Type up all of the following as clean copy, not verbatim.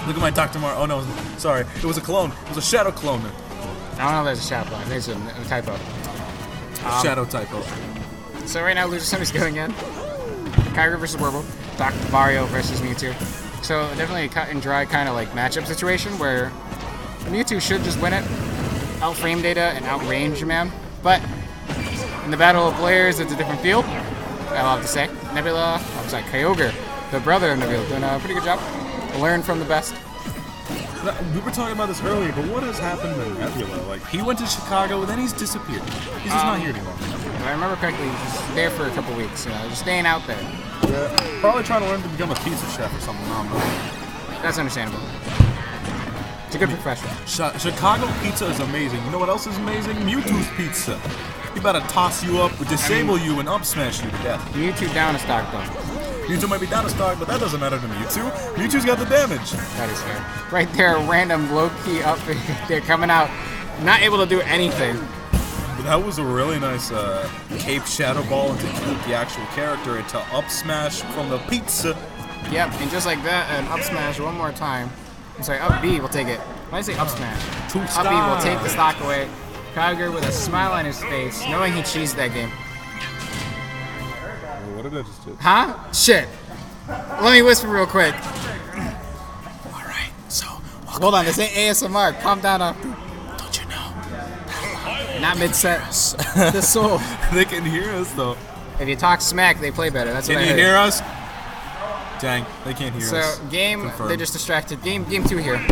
Look at my Dr.Mario. Oh no, sorry. It was a clone. It was a shadow clone. I don't know if there's a shadow clone. There's a typo. Shadow typo. So right now, Loser Summer's going in. Kyogre versus Wurble. Dr.Mario versus Mewtwo. So definitely a cut and dry kind of like matchup situation where Mewtwo should just win it. Out frame data and outrange your man. But in the battle of players, it's a different field. I'll have to say. Nebula, I'm sorry, Kyogre, the brother of Nebula, doing a pretty good job. Learn from the best. We were talking about this earlier, but what has happened to Nebula? Like, he went to Chicago and then he's disappeared. He's just not here anymore. If I remember correctly, he's there for a couple weeks, just staying out there. Yeah, probably trying to learn to become a pizza chef or something. I don't know. That's understandable. It's a good profession. Chicago pizza is amazing. You know what else is amazing? Mewtwo's pizza. He about to toss you up, disable you, and up smash you to death. Mewtwo down to stock though. Mewtwo might be down to stock, but that doesn't matter to Mewtwo. Mewtwo's got the damage. That is fair. Right there, random low-key up. They're coming out, not able to do anything. But that was a really nice cape shadow ball to keep the actual character into up smash from the pizza. Yep, and just like that, an up smash one more time. I'm sorry, up B will take it. When I say up smash, up B will take the stock away. Kyogre with a smile on his face, knowing he cheesed that game. What did I just do? Huh? Shit. Let me whisper real quick. Alright, so... Hold on, this ain't ASMR. Calm down. Don't you know? Not mid-set. The soul. They can hear us, though. If you talk smack, they play better. That's what I heard. Can you hear us? Dang, they can't hear us. So, game, Confirmed. they're just distracted. Game 2 here.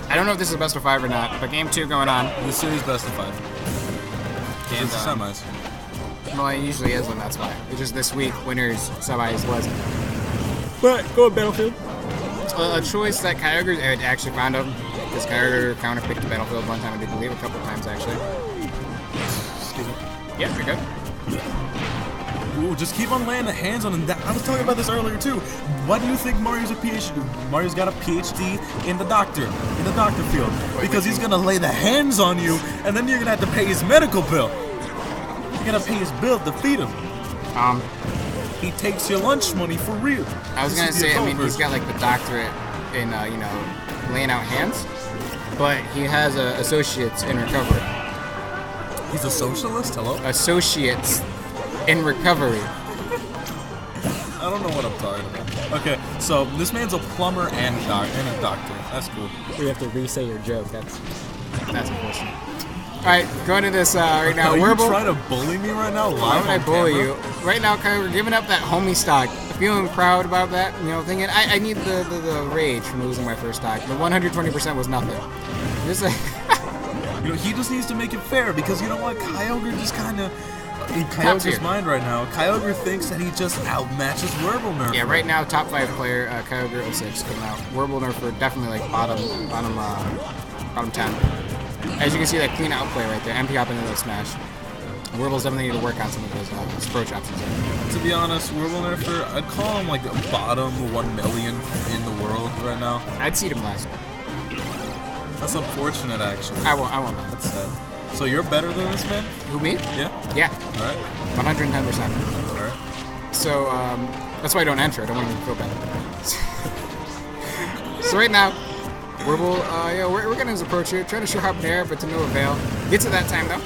I don't know if this is best of 5 or not, but game 2 going on. This series best of 5. And, It's semis. Well, it usually is when that's why. It's just this week, winners, semis wasn't. But, go with Battlefield. A choice that Kyogre had actually found of, because Kyogre counterpicked the Battlefield one time, I believe a couple times actually. Excuse me. Yeah, you're good. Ooh, just keep on laying the hands on him. I was talking about this earlier too. Why do you think Mario's a PhD? Mario's got a PhD in the doctor field. Because he's gonna lay the hands on you, and then you're gonna have to pay his medical bill. You're gonna pay his bill to feed him. He takes your lunch money for real. I was gonna say, I mean, he's got like the doctorate in, you know, laying out hands, but he has associates in recovery. He's a socialist? Hello? Associates in recovery. I don't know what I'm talking about. Okay, so this man's a plumber and a doctor. That's cool. We have to re-say your joke. That's unfortunate. All right, going to this right now. Are you Wurble. trying to bully me right now? Why Live would I on bully camera? you? Right now, Kyogre, we're giving up that homie stock. Feeling proud about that, you know, thinking I need the rage from losing my first stock. The 120% was nothing. Just like you know, he just needs to make it fair because you know what? Kyogre just kind of in Kyogre's mind right now. Kyogre thinks that he just outmatches Wurblenurfer. Yeah, right now, top 5 player Kyogre06 coming out. Wurblenurfer definitely like bottom 10. As you can see, that clean outplay right there. MP hop into the smash. Wurble's definitely need to work on some of those approach options. To be honest, Wurblenurfer, I'd call him like the bottom 1 million in the world right now. I'd seed him last. That's unfortunate, actually. I won't. That's sad. So you're better than this man? Who, me? Yeah. Yeah. All right. 110%. All right. So that's why I don't enter. I don't want him to feel bad. So right now, Wurble, yeah, we're getting his approach here, trying to show up there, but to no avail. Gets to that time though.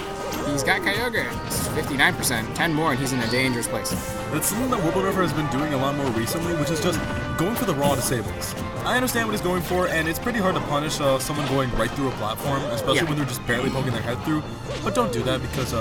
He's got Kyogre. It's 59%, 10 more, and he's in a dangerous place. That's something that Wurblenurfer has been doing a lot more recently, which is just going for the raw disables. I understand what he's going for, and it's pretty hard to punish someone going right through a platform, especially when they're just barely poking their head through. But don't do that, because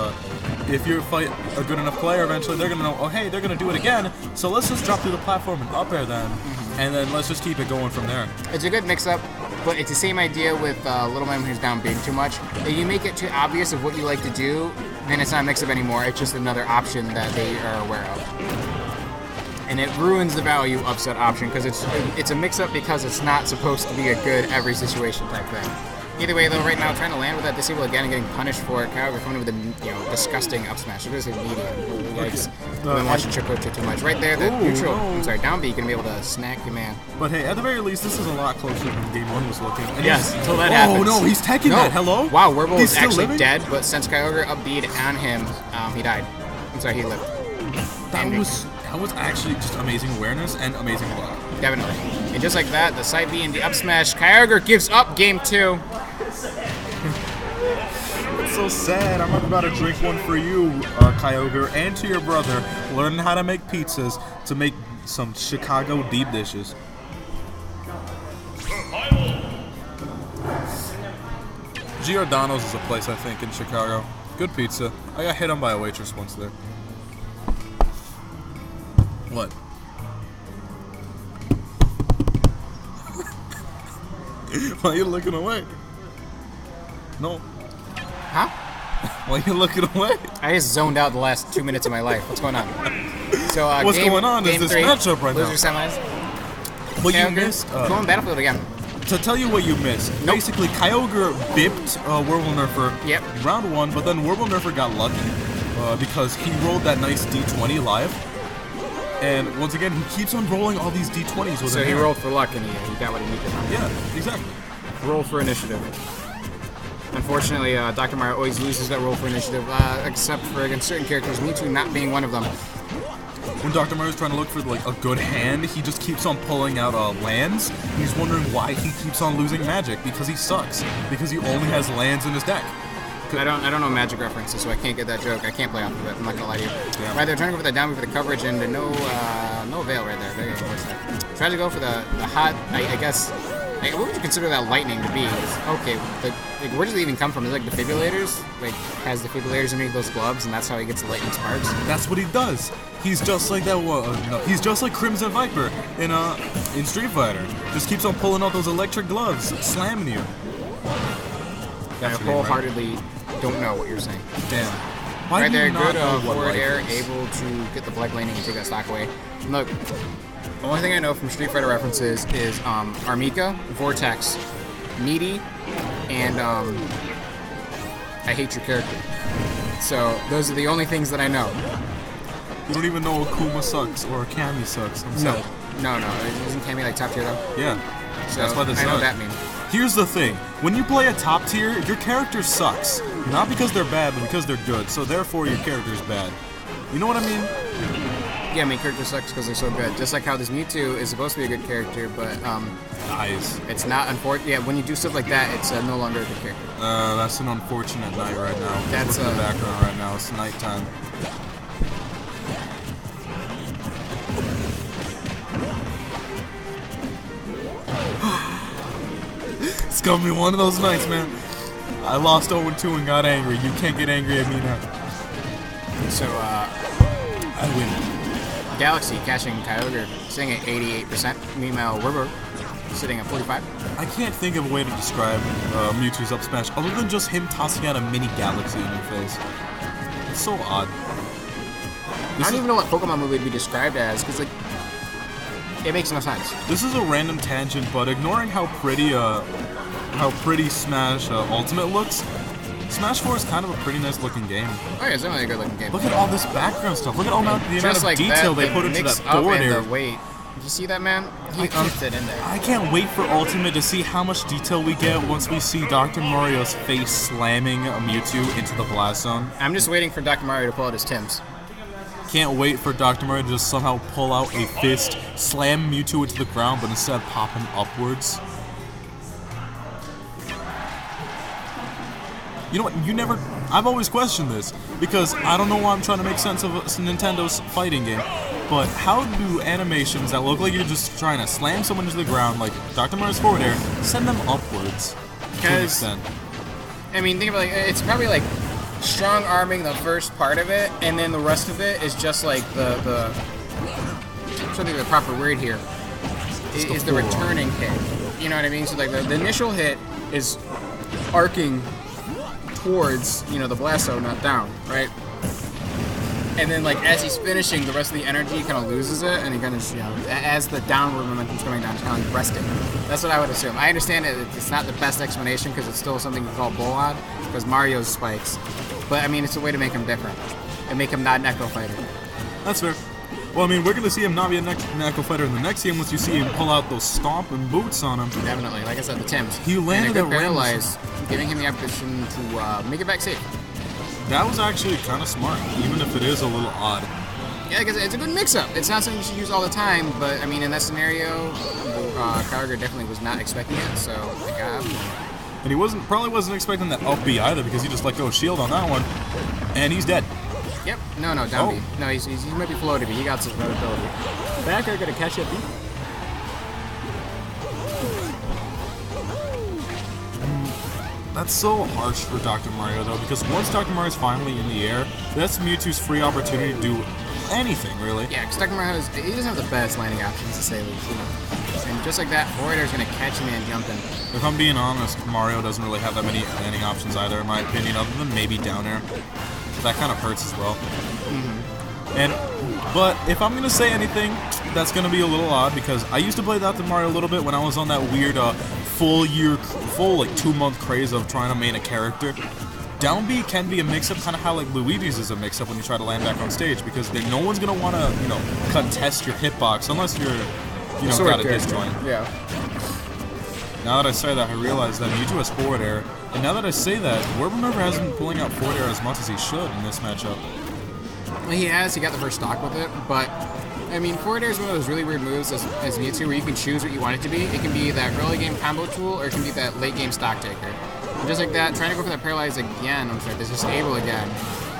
if you fight a good enough player, eventually they're going to know, oh hey, they're going to do it again, so let's just drop through the platform and up air them, and then let's just keep it going from there. It's a good mix-up, but it's the same idea with Little Man who's down big too much. If you make it too obvious of what you like to do, then it's not a mix-up anymore, it's just another option that they are aware of. And it ruins the value of said option because it's a mix-up because it's not supposed to be a good every situation type thing. Either way, though, right now trying to land with that disable again and getting punished for it. Kyogre coming with a disgusting up smash. It is a medium. Yikes! I've been watching Triple too much. Right there, the neutral. No. I'm sorry, down B. You're gonna be able to snack your man. But hey, at the very least, this is a lot closer than Game 1 was looking. And yes, until that happens. Oh no, he's teching that. Hello. Wow, Wurble is actually living? dead, but since Kyogre up B'd on him, he died. I'm sorry, he lived. That was actually just amazing awareness and amazing luck. Definitely. And just like that, the side B and the up smash, Kyogre gives up game 2. It's so sad. I'm about to drink one for you, Kyogre, and to your brother. Learning how to make pizzas to make some Chicago deep dishes. Giordano's is a place, I think, in Chicago. Good pizza. I got hit on by a waitress once there. What? Why are you looking away? No. Huh? Why are you looking away? I just zoned out the last 2 minutes of my life. What's going on? So, what's going on is this 3, matchup right now. Loser semis. Well, you Kyogre, missed. going Battlefield again. To tell you what you missed, basically Kyogre bipped Wurblenurfer round 1, but then Wurblenurfer got lucky because he rolled that nice D20 live. And once again, he keeps on rolling all these D20s with So he rolled for luck and he got what he needed. Yeah, exactly. Roll for initiative. Unfortunately, Dr. Mario always loses that roll for initiative, except for against certain characters, Mewtwo not being one of them. When Dr. Mario's trying to look for like a good hand, he just keeps on pulling out lands. He's wondering why he keeps on losing magic, because he sucks. Because he only has lands in his deck. I don't know magic references, so I can't get that joke. I can't play off of it. I'm not gonna lie to you. Yeah. Right, they're trying to go for the down B for the coverage, and no avail right there. Very unfortunate. Tried to go for the hot. I guess. What would you consider that lightning to be? Okay, where does it even come from? Is it like defibrillators? Like has defibrillators underneath those gloves, and that's how he gets the lightning sparks. That's what he does. He's just like that. No, he's just like Crimson Viper in Street Fighter. Just keeps on pulling out those electric gloves, slamming you. I wholeheartly don't know what you're saying. Damn. Why right do there, you not good know what forward life air, is? able to get the black laning and take that stock away. And look, the only thing I know from Street Fighter references is Armika, Vortex, Meaty, and I hate your character. So those are the only things that I know. You don't even know Akuma sucks or Kami sucks. I'm sad. No. Isn't Kami like top tier though? Yeah. So That's why I know what that means. Here's the thing. When you play a top tier, your character sucks. Not because they're bad, but because they're good. So therefore your character's bad. You know what I mean? Yeah, I mean, character sucks because they're so good. Just like how this Mewtwo is supposed to be a good character, but Nice. it's not unfortunate. Yeah, when you do stuff like that, it's no longer a good character. That's an unfortunate night right now. That's Look at the background right now. It's nighttime. It's gonna be one of those nights, man. I lost 0-2 and got angry. You can't get angry at me now. So, I win. Galaxy catching Kyogre sitting at 88%. Meanwhile, Wurber sitting at 45. I can't think of a way to describe Mewtwo's up smash other than just him tossing out a mini Galaxy in your face. It's so odd. I don't even know what Pokemon move would be described as, because like, it makes no sense. This is a random tangent, but ignoring how pretty Smash Ultimate looks, Smash 4 is kind of a pretty nice looking game. Oh yeah, it's definitely a good looking game. Look at all this background stuff. Look at all the amount of like detail that, they put into mix that up board and area. the weight. Did you see that, man? He keeps it in there. I can't wait for Ultimate to see how much detail we get once we see Dr. Mario's face slamming a Mewtwo into the blast zone. I'm just waiting for Dr. Mario to pull out his Tims. Can't wait for Dr. Mario to just somehow pull out a fist, slam Mewtwo into the ground, but instead pop him upwards. You know what? I've always questioned this, because I don't know why I'm trying to make sense of Nintendo's fighting game, but how do animations that look like you're just trying to slam someone into the ground, like Dr. Mario's forward air, send them upwards? Because, I mean, think about it, it's probably like strong arming the first part of it, and then the rest of it is just like the I'm trying to think of the proper word here. Is the returning hit. You know what I mean? So like the initial hit is arcing towards, the blast zone, not down, right? And then like as he's finishing, the rest of the energy kind of loses it, and he kind of, as the downward momentum's coming down, it's kind of like resting. That's what I would assume. I understand that it's not the best explanation because it's still something we call Bolod, because Mario's spikes. But I mean, it's a way to make him different and make him not an Echo Fighter. That's fair. Well, I mean, we're gonna see him not be an Echo Fighter in the next game once you see him pull out those stomping boots on him. Definitely, like I said, the Tims. He landed and a good at paralyze, giving him the option to make it back safe. That was actually kind of smart, even if it is a little odd. Yeah, because it's a good mix-up. It's not something you should use all the time, but I mean, in that scenario, Kyogre definitely was not expecting it, so I got him. And he probably wasn't expecting that up B either, because he just let go of shield on that one, and he's dead. Yep. No, down B. No, he might be floated, but he got some ability. Back air gonna catch up B. That's so harsh for Dr. Mario, though, because once Dr. Mario's finally in the air, that's Mewtwo's free opportunity to do anything, really. Yeah, because Dr. Mario he doesn't have the best landing options, to say the least, you know. And just like that, forward air's gonna catch him and jumping. If I'm being honest, Mario doesn't really have that many landing options either, in my opinion, other than maybe down air. That kind of hurts as well. But if I'm gonna say anything, that's gonna be a little odd, because I used to play Dr. Mario a little bit when I was on that weird full 2-month craze of trying to main a character. Down B can be a mix-up, kind of how like Luigi's is a mix-up when you try to land back on stage, because then no one's gonna want to, contest your hitbox unless you're, got a disjoint. Yeah. Now that I say that, I realize that Mewtwo has forward air, and now that I say that, Wurblenurfer hasn't been pulling out forward air as much as he should in this matchup. Well, he got the first stock with it, but I mean, forward air is one of those really weird moves as Mewtwo where you can choose what you want it to be. It can be that early game combo tool, or it can be that late game stock taker. And just like that, trying to go for that paralyze again, this disable again,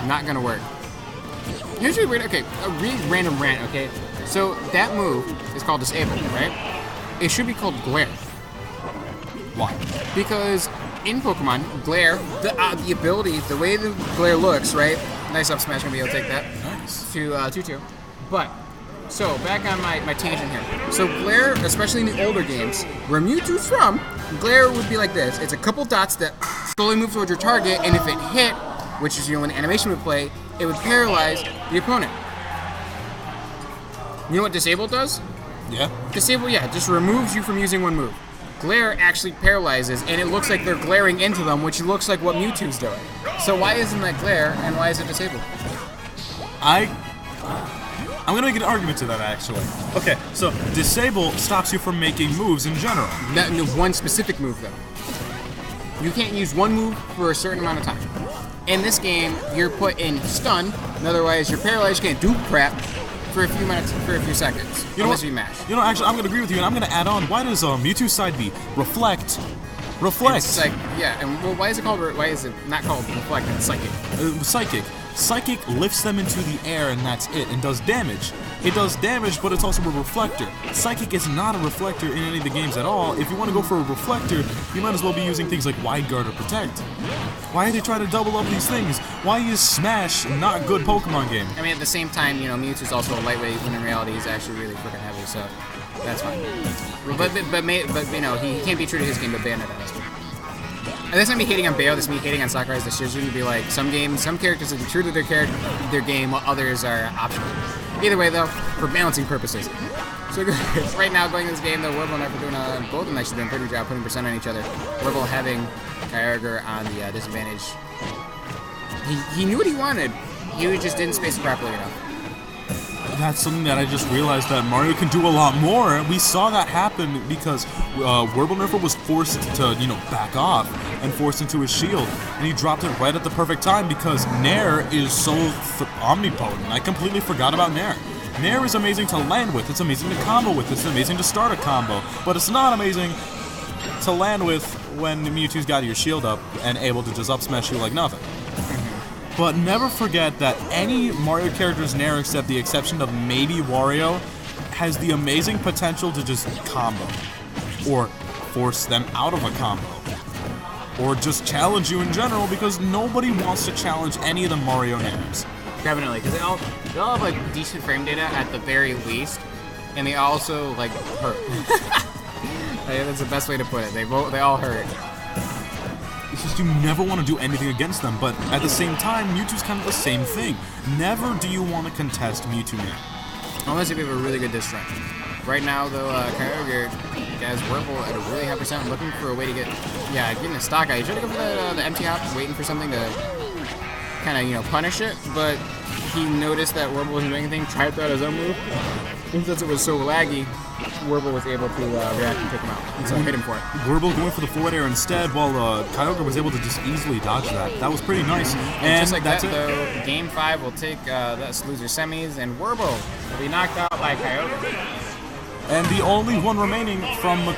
not gonna work. Here's really weird, okay, a really random rant, okay? So that move is called disable, right? It should be called glare. Why? Because in Pokemon, glare, the ability, the way the glare looks, right? Nice up smash, gonna be able to take that. Nice. To 2-2. But, so back on my tangent here. So glare, especially in the older games, where Mewtwo's from, glare would be like this. It's a couple dots that slowly move towards your target, and if it hit, which is when the animation would play, it would paralyze the opponent. You know what disable does? Yeah. Disable, just removes you from using one move. Glare actually paralyzes, and it looks like they're glaring into them, which looks like what Mewtwo's doing. So why isn't that glare, and why is it disabled? I'm gonna make an argument to that, actually. Okay, so disable stops you from making moves in general. Not one specific move, though. You can't use one move for a certain amount of time. In this game, you're put in stun, and otherwise you're paralyzed, you can't do crap for a few minutes, for a few seconds, unless you mash. Actually, I'm gonna agree with you, and I'm gonna add on. Why does Mewtwo side B reflect? Reflect. It's like, yeah, and well, why is it not called reflect? It's psychic. Psychic. Psychic lifts them into the air, and that's it, and does damage. It does damage, but it's also a reflector. Psychic is not a reflector in any of the games at all. If you want to go for a reflector, you might as well be using things like Wide Guard or Protect. Why are they trying to double up these things? Why is Smash not a good Pokemon game? I mean, at the same time, Mewtwo's also a lightweight, when in reality he's actually really freaking heavy, so that's fine. But he can't be true to his game, but Bayonetta has to. And that's not me hating on Bayo, that's me hating on Sakurai's decision to be like, some characters are true to their game, while others are optional. Either way, though, for balancing purposes. So right now, going in this game, though, Wurblenurfer doing both of them actually doing a pretty good job putting percent on each other. Wurble having Kyogre on the disadvantage. He knew what he wanted. He just didn't space it properly enough. That's something that I just realized that Mario can do a lot more. We saw that happen because Wurblenurfer was forced to, back off and forced into his shield, and he dropped it right at the perfect time because Nair is so omnipotent. I completely forgot about Nair. Nair is amazing to land with. It's amazing to combo with. It's amazing to start a combo, but it's not amazing to land with when Mewtwo's got your shield up and able to just up smash you like nothing. But never forget that any Mario character's Nair, except the exception of maybe Wario, has the amazing potential to just combo. Or force them out of a combo. Or just challenge you in general, because nobody wants to challenge any of the Mario Nairs. Definitely, because they all have like decent frame data at the very least, and they also like hurt. That's the best way to put it. They all hurt. It's just you never want to do anything against them, but at the same time, Mewtwo's kind of the same thing. Never do you want to contest Mewtwo Nair. Unless if you have a really good diss strike. Right now, though, Kyogre has Wurble at a really high percent, looking for a way to getting a stock out. He's trying to go for the empty hop, waiting for something to kind of, punish it, but he noticed that Wurble wasn't doing anything, tried to throw out his own move, Since it was so laggy, Wurble was able to react and take him out. So hit him for it. Wurble going for the forward air instead, while Kyogre was able to just easily dodge that. That was pretty nice. And just like that, though, Game 5 will take this loser semis, and Wurble will be knocked out by Kyogre. And the only one remaining from